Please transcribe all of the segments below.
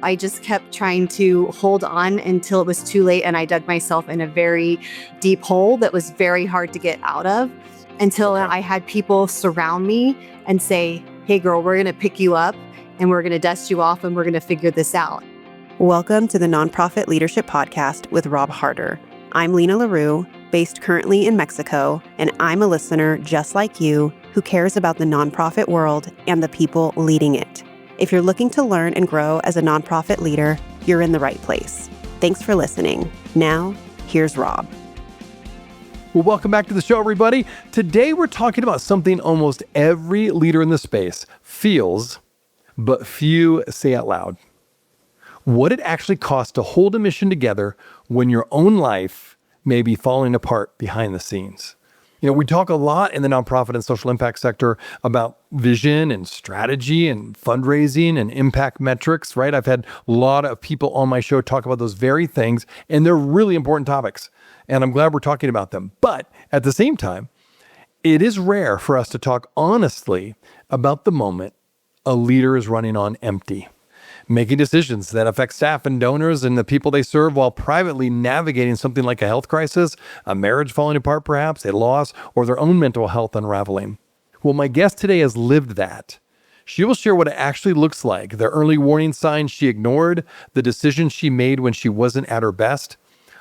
I just kept trying to hold on until it was too late. And I dug myself in a very deep hole that was very hard to get out of until I had people surround me and say, hey, girl, we're going to pick you up and we're going to dust you off and we're going to figure this out. Welcome to the Nonprofit Leadership Podcast with Rob Harter. I'm Lena LaRue, based currently in Mexico, and I'm a listener just like you who cares about the nonprofit world and the people leading it. If you're looking to learn and grow as a nonprofit leader, you're in the right place. Thanks for listening. Now, here's Rob. Well, welcome back to the show, everybody. Today, we're talking about something almost every leader in the space feels, but few say out loud. What it actually costs to hold a mission together when your own life may be falling apart behind the scenes. You know, we talk a lot in the nonprofit and social impact sector about vision and strategy and fundraising and impact metrics, right? I've had a lot of people on my show talk about those very things, and they're really important topics. And I'm glad we're talking about them. But at the same time, it is rare for us to talk honestly about the moment a leader is running on empty, making decisions that affect staff and donors and the people they serve while privately navigating something like a health crisis, a marriage falling apart perhaps, a loss, or their own mental health unraveling. Well, my guest today has lived that. She will share what it actually looks like, the early warning signs she ignored, the decisions she made when she wasn't at her best,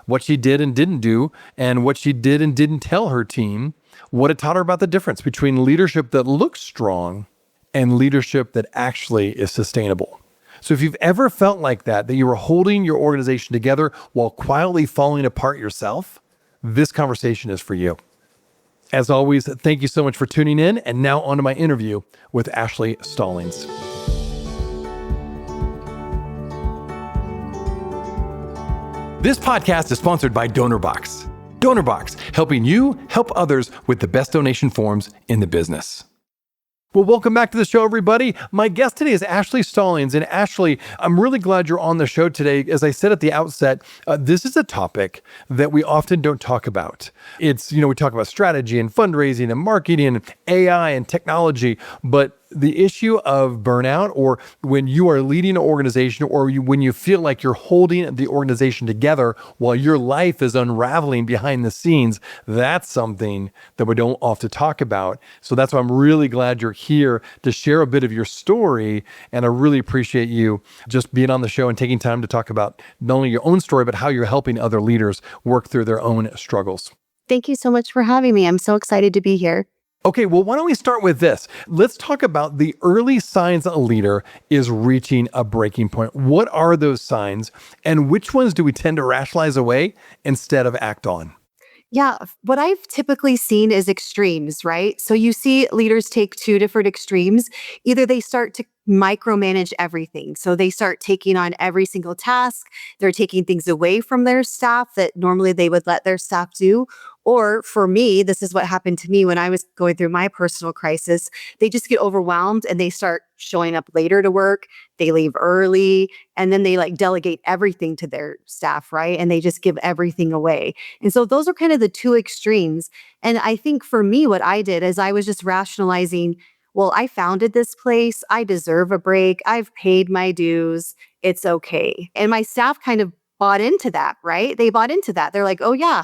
what she did and didn't do, and what she did and didn't tell her team, what it taught her about the difference between leadership that looks strong and leadership that actually is sustainable. So if you've ever felt like that you were holding your organization together while quietly falling apart yourself, this conversation is for you. As always, thank you so much for tuning in. And now on to my interview with Ashley Stallings. This podcast is sponsored by DonorBox. DonorBox, helping you help others with the best donation forms in the business. Well, welcome back to the show, everybody. My guest today is Ashley Stallings. And Ashley, I'm really glad you're on the show today. As I said at the outset, this is a topic that we often don't talk about. It's, we talk about strategy and fundraising and marketing and AI and technology, but the issue of burnout, or when you are leading an organization, or when you feel like you're holding the organization together while your life is unraveling behind the scenes, that's something that we don't often talk about. So that's why I'm really glad you're here to share a bit of your story. And I really appreciate you just being on the show and taking time to talk about not only your own story, but how you're helping other leaders work through their own struggles. Thank you so much for having me. I'm so excited to be here. Okay, well, why don't we start with this? Let's talk about the early signs a leader is reaching a breaking point. What are those signs, and which ones do we tend to rationalize away instead of act on? Yeah, what I've typically seen is extremes, right? So you see leaders take two different extremes. Either they start to micromanage everything. So they start taking on every single task. They're taking things away from their staff that normally they would let their staff do. Or for me, this is what happened to me when I was going through my personal crisis. They just get overwhelmed and they start showing up later to work. They leave early and then they delegate everything to their staff, right? And they just give everything away. And so those are kind of the two extremes. And I think for me, what I did is I was just rationalizing, well, I founded this place. I deserve a break. I've paid my dues. It's okay. And my staff kind of bought into that, right? They bought into that. They're like, oh yeah,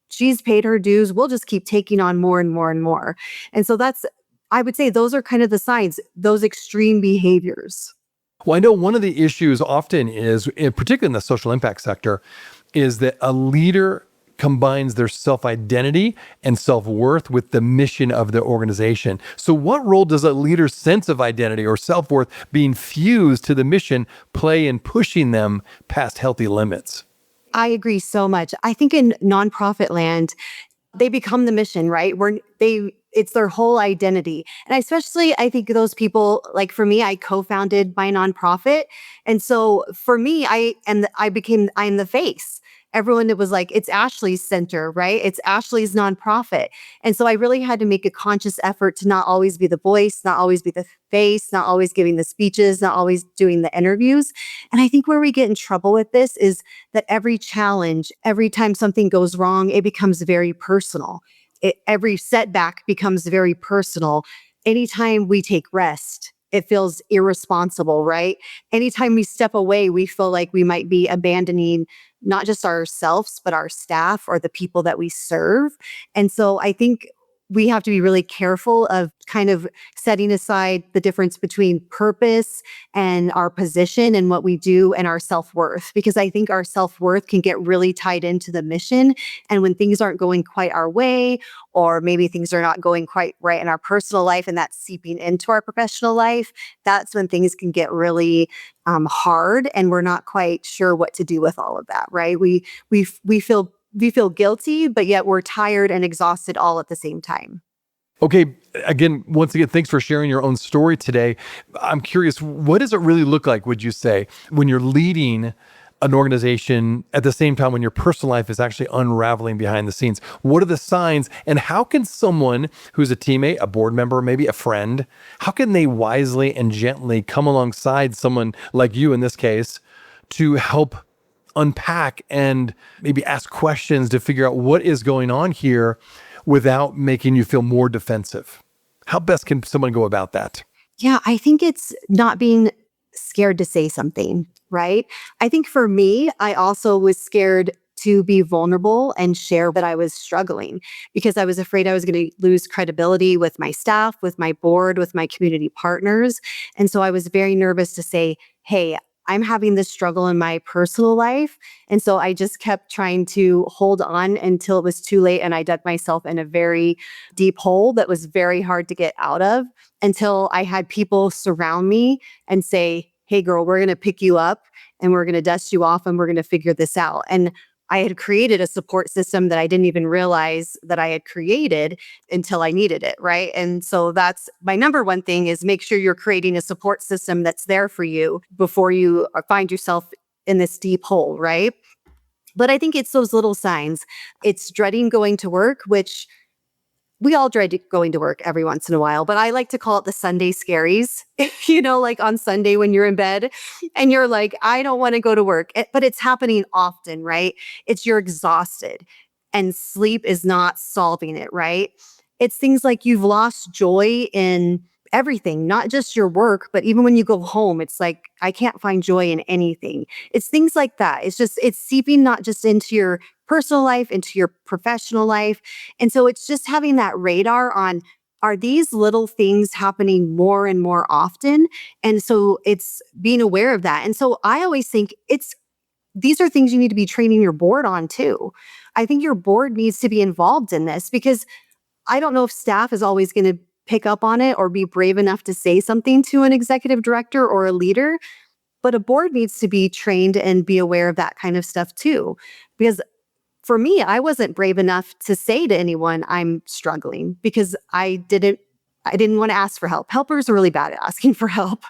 she's paid her dues. We'll just keep taking on more and more and more. And so I would say those are kind of the signs, those extreme behaviors. Well, I know one of the issues often is, particularly in the social impact sector, is that a leader combines their self-identity and self-worth with the mission of the organization. So what role does a leader's sense of identity or self-worth being fused to the mission play in pushing them past healthy limits? I agree so much. I think in nonprofit land, they become the mission, right? It's their whole identity. And I think those people, like for me, I co-founded my nonprofit. And so for me, I'm the face. Everyone was like, it's Ashley's center, right? It's Ashley's nonprofit. And so I really had to make a conscious effort to not always be the voice, not always be the face, not always giving the speeches, not always doing the interviews. And I think where we get in trouble with this is that every challenge, every time something goes wrong, it becomes very personal. Every setback becomes very personal. Anytime we take rest, it feels irresponsible, right? Anytime we step away, we feel like we might be abandoning not just ourselves, but our staff or the people that we serve. And so I think we have to be really careful of kind of setting aside the difference between purpose and our position and what we do and our self-worth, because I think our self-worth can get really tied into the mission. And when things aren't going quite our way, or maybe things are not going quite right in our personal life and that's seeping into our professional life, that's when things can get really hard and we're not quite sure what to do with all of that, right? We feel guilty, but yet we're tired and exhausted all at the same time. Okay, again, once again, thanks for sharing your own story today. I'm curious, what does it really look like, would you say, when you're leading an organization at the same time when your personal life is actually unraveling behind the scenes? What are the signs, and how can someone who's a teammate, a board member, maybe a friend, how can they wisely and gently come alongside someone like you in this case to help unpack and maybe ask questions to figure out what is going on here without making you feel more defensive? How best can someone go about that? Yeah, I think it's not being scared to say something, right? I think for me, I also was scared to be vulnerable and share that I was struggling because I was afraid I was going to lose credibility with my staff, with my board, with my community partners. And so I was very nervous to say, hey, I'm having this struggle in my personal life. And so I just kept trying to hold on until it was too late. And I dug myself in a very deep hole that was very hard to get out of until I had people surround me and say, hey, girl, we're going to pick you up and we're going to dust you off and we're going to figure this out. And I had created a support system that I didn't even realize that I had created until I needed it, right? And so that's my number one thing is make sure you're creating a support system that's there for you before you find yourself in this deep hole, right? But I think it's those little signs. It's dreading going to work, which we all dread going to work every once in a while, but I like to call it the Sunday scaries. Like on Sunday when you're in bed and you're like, I don't want to go to work, but it's happening often, right? It's you're exhausted and sleep is not solving it, right? It's things like you've lost joy in everything, not just your work, but even when you go home, it's like, I can't find joy in anything. It's things like that. It's seeping not just into your personal life, into your professional life. And so it's just having that radar on, are these little things happening more and more often? And so it's being aware of that. And so I always think these are things you need to be training your board on too. I think your board needs to be involved in this because I don't know if staff is always going to pick up on it or be brave enough to say something to an executive director or a leader, but a board needs to be trained and be aware of that kind of stuff too. Because for me, I wasn't brave enough to say to anyone I'm struggling because I didn't want to ask for help. Helpers are really bad at asking for help.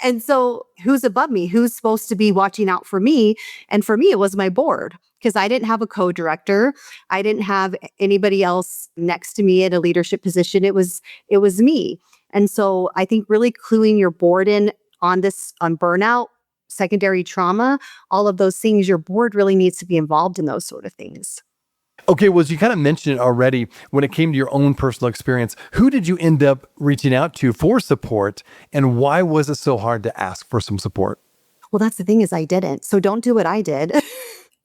And so who's above me? Who's supposed to be watching out for me? And for me, it was my board because I didn't have a co-director. I didn't have anybody else next to me at a leadership position. It was me. And so I think really cluing your board in on burnout, secondary trauma, all of those things, your board really needs to be involved in those sort of things. Okay, well, as you kind of mentioned it already, when it came to your own personal experience, who did you end up reaching out to for support, and why was it so hard to ask for some support? Well, that's the thing is I didn't. So don't do what I did.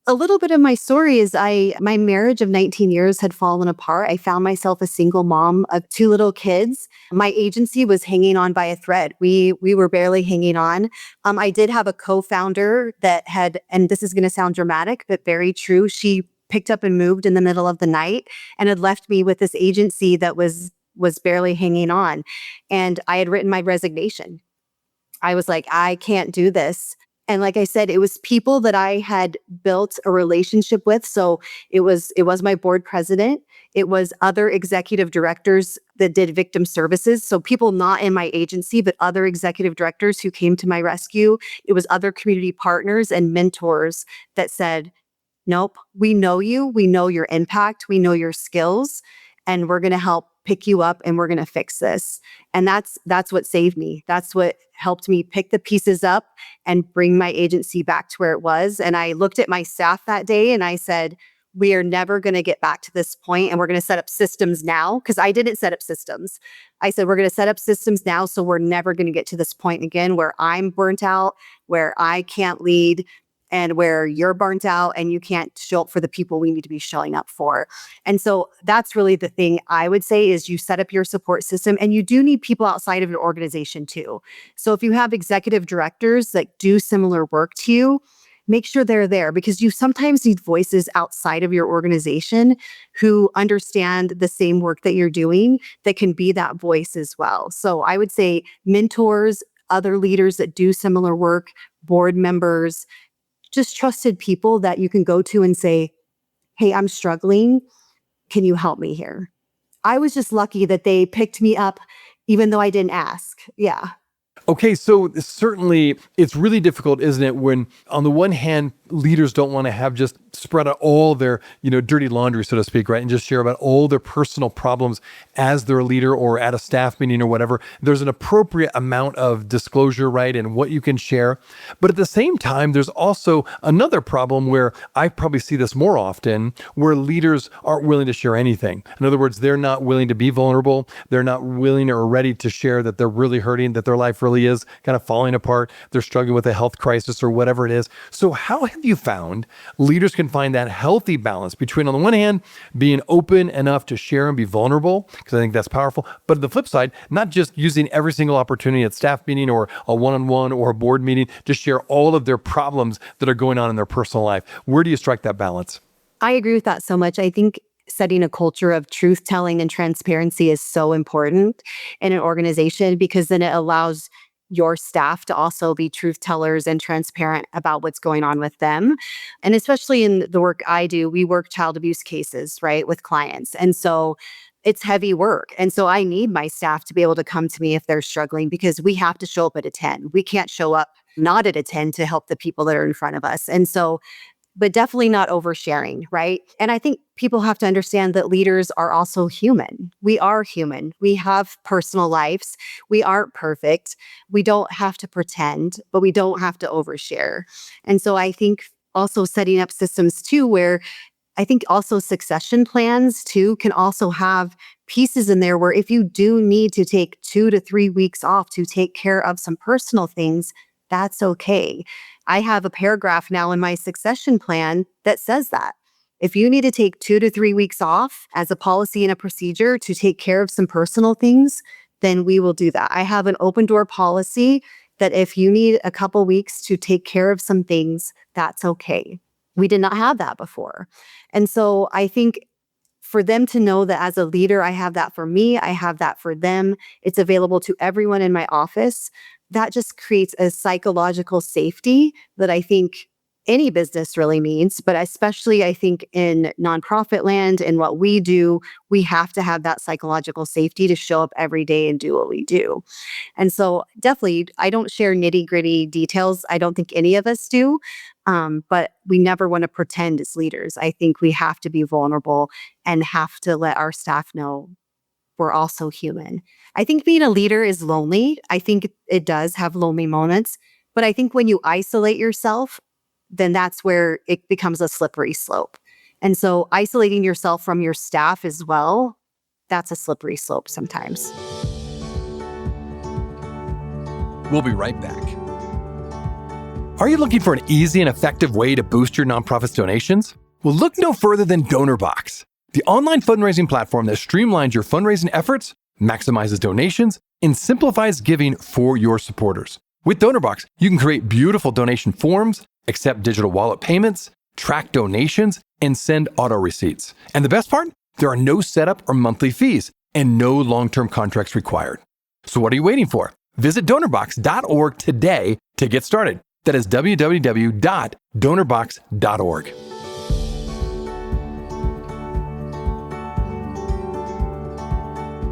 A little bit of my story is my marriage of 19 years had fallen apart. I found myself a single mom of two little kids. My agency was hanging on by a thread. We were barely hanging on. I did have a co-founder that had, and this is going to sound dramatic, but very true. She picked up and moved in the middle of the night and had left me with this agency that was barely hanging on. And I had written my resignation. I was like, I can't do this. And like I said, it was people that I had built a relationship with. So it was my board president. It was other executive directors that did victim services. So people not in my agency, but other executive directors who came to my rescue. It was other community partners and mentors that said, nope, we know you. We know your impact. We know your skills. And we're going to help pick you up and we're going to fix this. And that's what saved me. That's what helped me pick the pieces up and bring my agency back to where it was. And I looked at my staff that day and I said, we are never going to get back to this point, and we're going to set up systems now, because I didn't set up systems. I said, we're going to set up systems now, so we're never going to get to this point again where I'm burnt out, where I can't lead, and where you're burnt out and you can't show up for the people we need to be showing up for. And so that's really the thing I would say is you set up your support system, and you do need people outside of your organization too. So if you have executive directors that do similar work to you, make sure they're there, because you sometimes need voices outside of your organization who understand the same work that you're doing that can be that voice as well. So I would say mentors, other leaders that do similar work, board members, just trusted people that you can go to and say, hey, I'm struggling. Can you help me here? I was just lucky that they picked me up even though I didn't ask. Yeah. Okay, so certainly it's really difficult, isn't it, when on the one hand, leaders don't want to have just spread out all their, dirty laundry, so to speak, right? And just share about all their personal problems as their leader or at a staff meeting or whatever. There's an appropriate amount of disclosure, right? And what you can share. But at the same time, there's also another problem where I probably see this more often, where leaders aren't willing to share anything. In other words, they're not willing to be vulnerable. They're not willing or ready to share that they're really hurting, that their life really is kind of falling apart. They're struggling with a health crisis or whatever it is. So how have you found leaders can find that healthy balance between, on the one hand, being open enough to share and be vulnerable, because I think that's powerful, but on the flip side, not just using every single opportunity at staff meeting or a one-on-one or a board meeting to share all of their problems that are going on in their personal life? Where do you strike that balance? I agree with that so much. I think setting a culture of truth telling and transparency is so important in an organization, because then it allows your staff to also be truth tellers and transparent about what's going on with them. And especially in the work I do, we work child abuse cases, right, with clients. And so it's heavy work. And so I need my staff to be able to come to me if they're struggling, because we have to show up at a 10. We can't show up not at a 10 to help the people that are in front of us. And so but definitely not oversharing, right? And I think people have to understand that leaders are also human. We are human. We have personal lives. We aren't perfect. We don't have to pretend, but we don't have to overshare. And so I think also setting up systems too, where I think also succession plans too can also have pieces in there where if you do need to take 2 to 3 weeks off to take care of some personal things, that's okay. I have a paragraph now in my succession plan that says that. If you need to take 2 to 3 weeks off as a policy and a procedure to take care of some personal things, then we will do that. I have an open door policy that if you need a couple weeks to take care of some things, that's okay. We did not have that before. And so I think for them to know that as a leader, I have that for me, I have that for them, it's available to everyone in my office. That just creates a psychological safety that I think any business really needs, but especially I think in nonprofit land and what we do, we have to have that psychological safety to show up every day and do what we do. And so definitely, I don't share nitty-gritty details. I don't think any of us do, but we never want to pretend as leaders. I think we have to be vulnerable and have to let our staff know we're also human. I think being a leader is lonely. I think it does have lonely moments, but I think when you isolate yourself, then that's where it becomes a slippery slope. And so isolating yourself from your staff as well, that's a slippery slope sometimes. We'll be right back. Are you looking for an easy and effective way to boost your nonprofit's donations? Well, look no further than DonorBox, the online fundraising platform that streamlines your fundraising efforts, maximizes donations, and simplifies giving for your supporters. With DonorBox, you can create beautiful donation forms, accept digital wallet payments, track donations, and send auto receipts. And the best part? There are no setup or monthly fees and no long-term contracts required. So what are you waiting for? Visit donorbox.org today to get started. That is www.donorbox.org.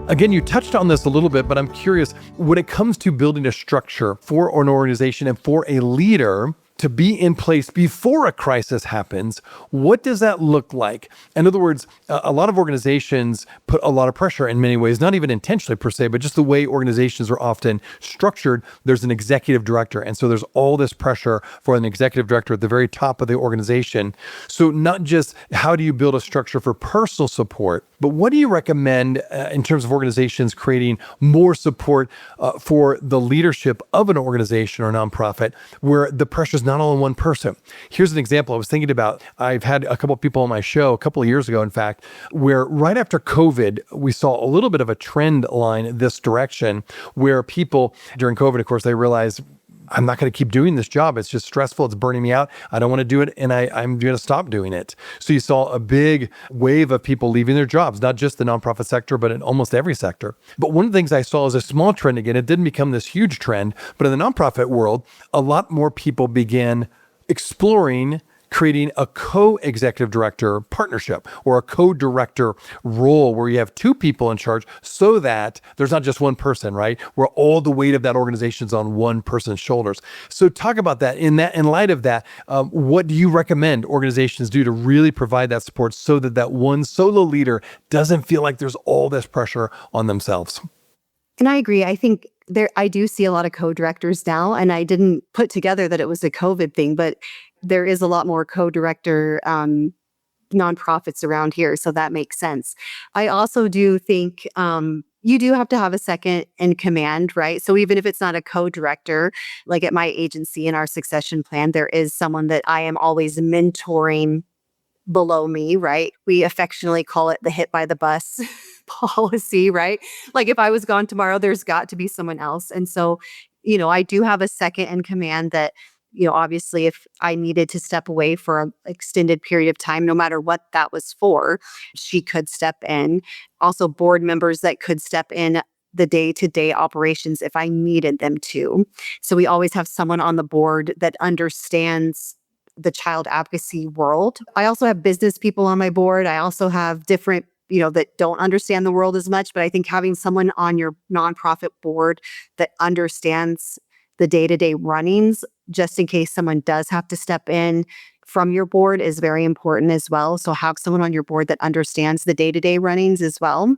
Again, you touched on this a little bit, but I'm curious, when it comes to building a structure for an organization and for a leader to be in place before a crisis happens. What does that look like? In other words, a lot of organizations put a lot of pressure in many ways, not even intentionally per se, but just the way organizations are often structured. There's an executive director. And so there's all this pressure for an executive director at the very top of the organization. So not just how do you build a structure for personal support, but what do you recommend in terms of organizations creating more support for the leadership of an organization or nonprofit where the pressure is not all on one person? Here's an example I was thinking about. I've had a couple of people on my show a couple of years ago, in fact, where right after COVID, we saw a little bit of a trend line this direction where people during COVID, of course, they realized, I'm not going to keep doing this job. It's just stressful. It's burning me out. I don't want to do it. And I'm going to stop doing it. So you saw a big wave of people leaving their jobs, not just the nonprofit sector, but in almost every sector. But one of the things I saw is a small trend again. It didn't become this huge trend, but in the nonprofit world, a lot more people began exploring creating a co-executive director partnership or a co-director role where you have two people in charge so that there's not just one person, right? Where all the weight of that organization is on one person's shoulders. So talk about that. In light of that, what do you recommend organizations do to really provide that support so that that one solo leader doesn't feel like there's all this pressure on themselves? And I agree. I think I do see a lot of co-directors now, and I didn't put together that it was a COVID thing, but there is a lot more co-director nonprofits around here, so that makes sense. I also do think you do have to have a second in command, right? So even if it's not a co-director, like at my agency in our succession plan, there is someone that I am always mentoring below me, right? We affectionately call it the hit by the bus policy, right? Like if I was gone tomorrow, there's got to be someone else. And so, I do have a second in command that, obviously if I needed to step away for an extended period of time, no matter what that was for, she could step in. Also board members that could step in the day-to-day operations if I needed them to. So we always have someone on the board that understands the child advocacy world. I also have business people on my board. I also have different, that don't understand the world as much, but I think having someone on your nonprofit board that understands the day-to-day runnings, just in case someone does have to step in from your board, is very important as well. So have someone on your board that understands the day-to-day runnings as well.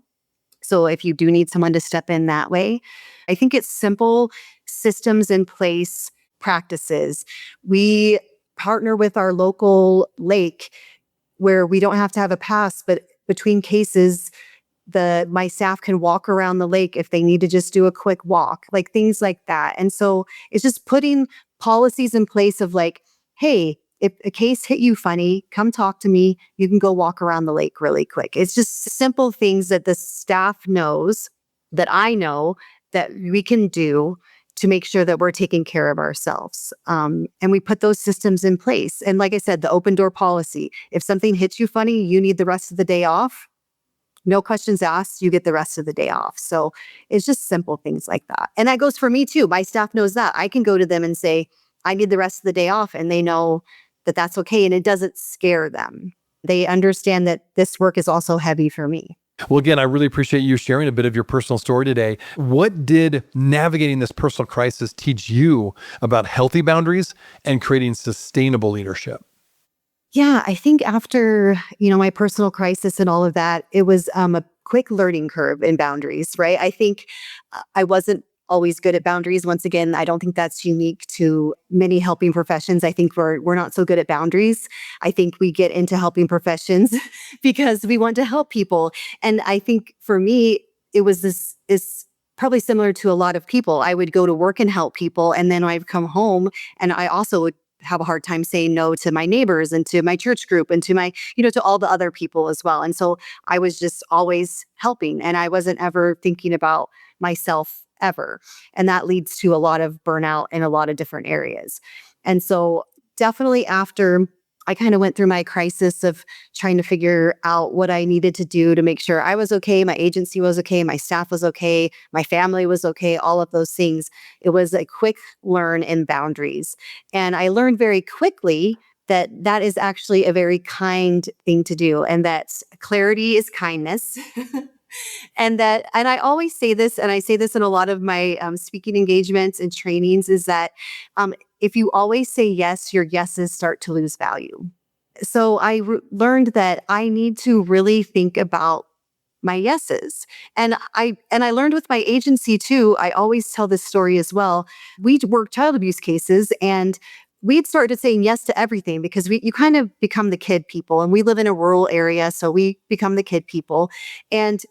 So if you do need someone to step in that way, I think it's simple systems in place, practices. We partner with our local lake where we don't have to have a pass, but between cases, my staff can walk around the lake if they need to just do a quick walk, like things like that. And so it's just putting policies in place of like, hey, if a case hit you funny, come talk to me. You can go walk around the lake really quick. It's just simple things that the staff knows, that I know, that we can do to make sure that we're taking care of ourselves. And we put those systems in place. And like I said, the open door policy, if something hits you funny, you need the rest of the day off, no questions asked, you get the rest of the day off. So it's just simple things like that. And that goes for me too. My staff knows that. I can go to them and say, I need the rest of the day off. And they know that that's okay. And it doesn't scare them. They understand that this work is also heavy for me. Well, again, I really appreciate you sharing a bit of your personal story today. What did navigating this personal crisis teach you about healthy boundaries and creating sustainable leadership? Yeah, I think after, my personal crisis and all of that, it was a quick learning curve in boundaries, right? I think I wasn't always good at boundaries. Once again, I don't think that's unique to many helping professions. I think we're not so good at boundaries. I think we get into helping professions because we want to help people. And I think for me, it was this is probably similar to a lot of people. I would go to work and help people, and then I'd come home and I also would have a hard time saying no to my neighbors and to my church group and to my, to all the other people as well. And so I was just always helping, and I wasn't ever thinking about myself ever. And that leads to a lot of burnout in a lot of different areas. And so definitely after I kind of went through my crisis of trying to figure out what I needed to do to make sure I was okay, my agency was okay, my staff was okay, my family was okay, all of those things. It was a quick learn in boundaries. And I learned very quickly that that is actually a very kind thing to do, and that clarity is kindness. And I always say this, and I say this in a lot of my speaking engagements and trainings, is that if you always say yes, your yeses start to lose value. So learned that I need to really think about my yeses. And I learned with my agency too. I always tell this story as well. We work child abuse cases, and we'd started saying yes to everything because you kind of become the kid people, and we live in a rural area, so we become the kid people. And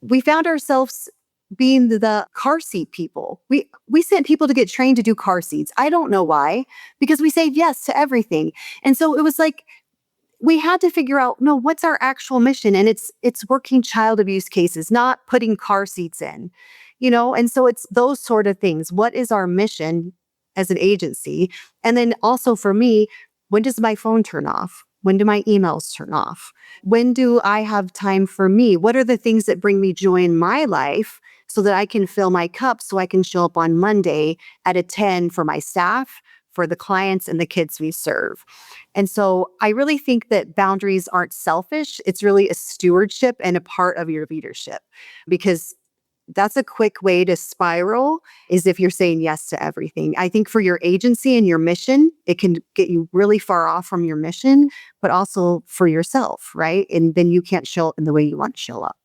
we found ourselves being the car seat people. We sent people to get trained to do car seats. I don't know why, because we said yes to everything. And so it was like we had to figure out, no, what's our actual mission? And it's working child abuse cases, not putting car seats in, And so it's those sort of things. What is our mission as an agency? And then also for me, when does my phone turn off? When do my emails turn off? When do I have time for me? What are the things that bring me joy in my life so that I can fill my cup so I can show up on Monday at a 10 for my staff, for the clients and the kids we serve? And so I really think that boundaries aren't selfish. It's really a stewardship and a part of your leadership, because that's a quick way to spiral, is if you're saying yes to everything. I think for your agency and your mission, it can get you really far off from your mission, but also for yourself, right? And then you can't show up in the way you want to show up.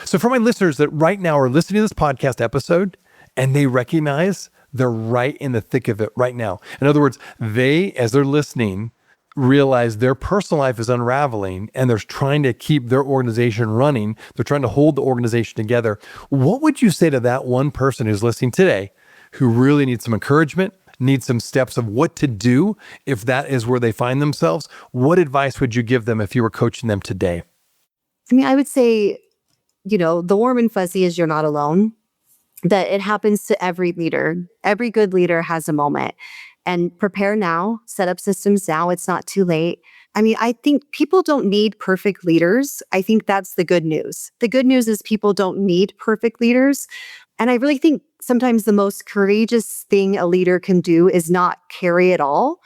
So for my listeners that right now are listening to this podcast episode and they recognize they're right in the thick of it right now. In other words, they, as they're listening, realize their personal life is unraveling and they're trying to keep their organization running. They're trying to hold the organization together. What would you say to that one person who's listening today who really needs some encouragement, needs some steps of what to do if that is where they find themselves? What advice would you give them if you were coaching them today? I mean, I would say, the warm and fuzzy is you're not alone, that it happens to every leader. Every good leader has a moment. And prepare now, set up systems now. It's not too late. I mean, I think people don't need perfect leaders. I think that's the good news. The good news is people don't need perfect leaders. And I really think sometimes the most courageous thing a leader can do is not carry it all,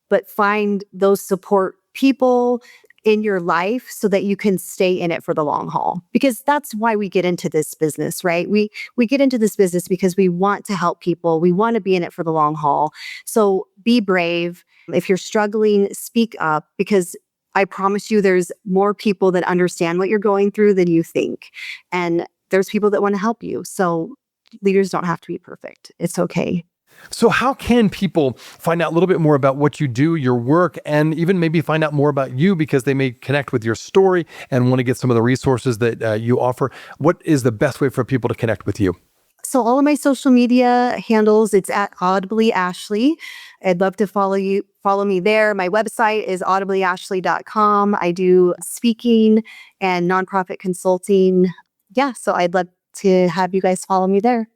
but find those support people in your life so that you can stay in it for the long haul. Because that's why we get into this business, right? We get into this business because we want to help people. We want to be in it for the long haul. So be brave. If you're struggling, speak up, because I promise you there's more people that understand what you're going through than you think. And there's people that want to help you. So leaders don't have to be perfect. It's okay. So how can people find out a little bit more about what you do, your work, and even maybe find out more about you because they may connect with your story and want to get some of the resources that you offer? What is the best way for people to connect with you? So all of my social media handles, it's at Audibly Ashley. I'd love to follow me there. My website is audiblyashley.com. I do speaking and nonprofit consulting. Yeah, so I'd love to have you guys follow me there.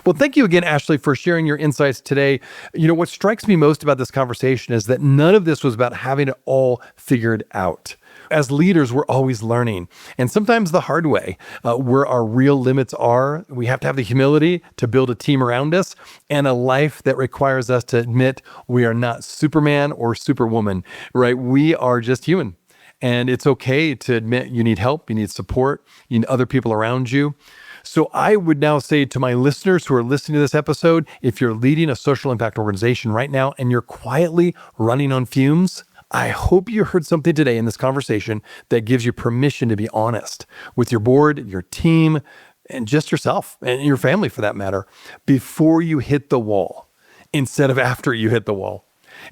Well, thank you again, Ashley, for sharing your insights today. What strikes me most about this conversation is that none of this was about having it all figured out. As leaders, we're always learning, and sometimes the hard way, where our real limits are. We have to have the humility to build a team around us and a life that requires us to admit we are not Superman or Superwoman, right? We are just human. And it's okay to admit you need help, you need support, you need other people around you. So I would now say to my listeners who are listening to this episode, if you're leading a social impact organization right now and you're quietly running on fumes, I hope you heard something today in this conversation that gives you permission to be honest with your board, your team, and just yourself and your family for that matter, before you hit the wall instead of after you hit the wall.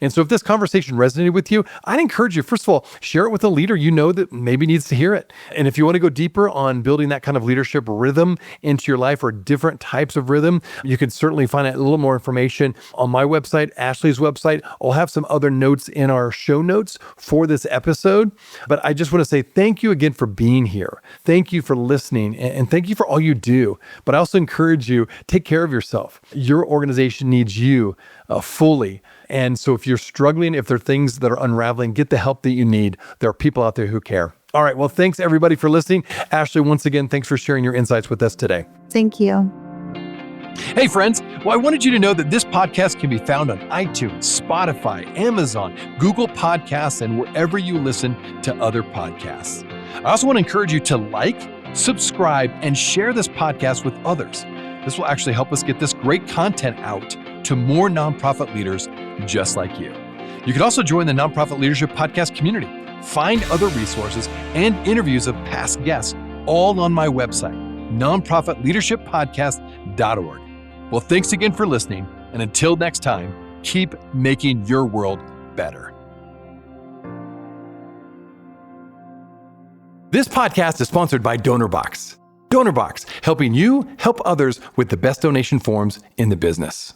And so if this conversation resonated with you, I'd encourage you, first of all, share it with a leader you know that maybe needs to hear it. And if you want to go deeper on building that kind of leadership rhythm into your life or different types of rhythm, you can certainly find out a little more information on my website, Ashley's website. I'll have some other notes in our show notes for this episode. But I just want to say thank you again for being here. Thank you for listening, and thank you for all you do. But I also encourage you, take care of yourself. Your organization needs you fully. And so if you're struggling, if there are things that are unraveling, get the help that you need. There are people out there who care. All right. Well, thanks everybody for listening. Ashley, once again, thanks for sharing your insights with us today. Thank you. Hey friends, well, I wanted you to know that this podcast can be found on iTunes, Spotify, Amazon, Google Podcasts, and wherever you listen to other podcasts. I also want to encourage you to like subscribe, and share this podcast with others. This will actually help us get this great content out to more nonprofit leaders just like you. You can also join the Nonprofit Leadership Podcast community. Find other resources and interviews of past guests all on my website, nonprofitleadershippodcast.org. Well, thanks again for listening. And until next time, keep making your world better. This podcast is sponsored by DonorBox. DonorBox, helping you help others with the best donation forms in the business.